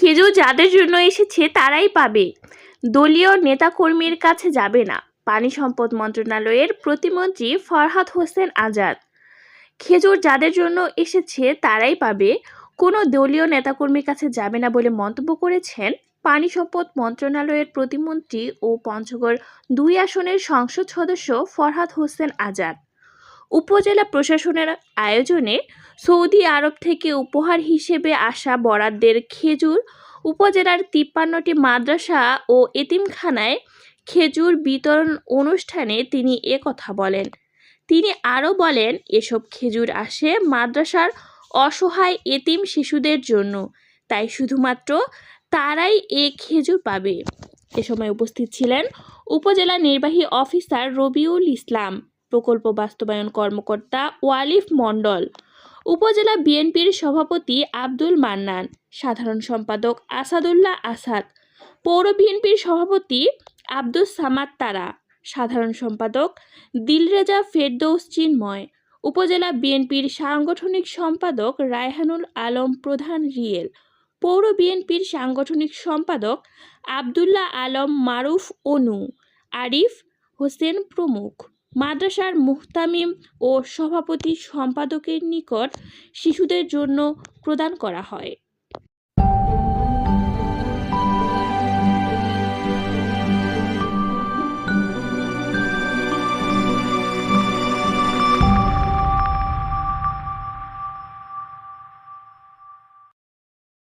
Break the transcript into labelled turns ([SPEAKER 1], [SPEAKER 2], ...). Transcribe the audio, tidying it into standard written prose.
[SPEAKER 1] খেজুর যাদের জন্য এসেছে তারাই পাবে, দলীয় নেতাকর্মীর কাছে যাবে না। পানি সম্পদ মন্ত্রণালয়ের প্রতিমন্ত্রী ফরহাদ হোসেন আজাদ। খেজুর যাদের জন্য এসেছে তারাই পাবে, কোনো দলীয় নেতাকর্মীর কাছে যাবে না বলে মন্তব্য করেছেন পানি সম্পদ মন্ত্রণালয়ের প্রতিমন্ত্রী ও পঞ্চগড় ২ আসনের সংসদ সদস্য ফরহাদ হোসেন আজাদ। উপজেলা প্রশাসনের আয়োজনে সৌদি আরব থেকে উপহার হিসেবে আসা বরাদ্দের খেজুর উপজেলার ৫৩টি মাদ্রাসা ও এতিমখানায় খেজুর বিতরণ অনুষ্ঠানে তিনি একথা বলেন। তিনি আরও বলেন, এসব খেজুর আসে মাদ্রাসার অসহায় এতিম শিশুদের জন্য, তাই শুধুমাত্র তারাই এ খেজুর পাবে। এ সময় উপস্থিত ছিলেন উপজেলা নির্বাহী অফিসার রবিউল ইসলাম, প্রকল্প বাস্তবায়ন কর্মকর্তা ওয়ালিফ মণ্ডল, উপজেলা বিএনপির সভাপতি আব্দুল মান্নান, সাধারণ সম্পাদক আসাদুল্লাহ আসাদ, পৌর বিএনপির সভাপতি আব্দুস সামাদ তারা, সাধারণ সম্পাদক দিলরেজা ফেরদৌস চিন্ময়, উপজেলা বিএনপির সাংগঠনিক সম্পাদক রায়হানুল আলম প্রধান রিয়েল, পৌর বিএনপির সাংগঠনিক সম্পাদক আবদুল্লাহ আলম মারুফ অনু, আরিফ হোসেন প্রমুখ। মাদ্রাসার মুহতামিম ও সভাপতি সম্পাদকের নিকট শিশুদের জন্য প্রদান করা হয়।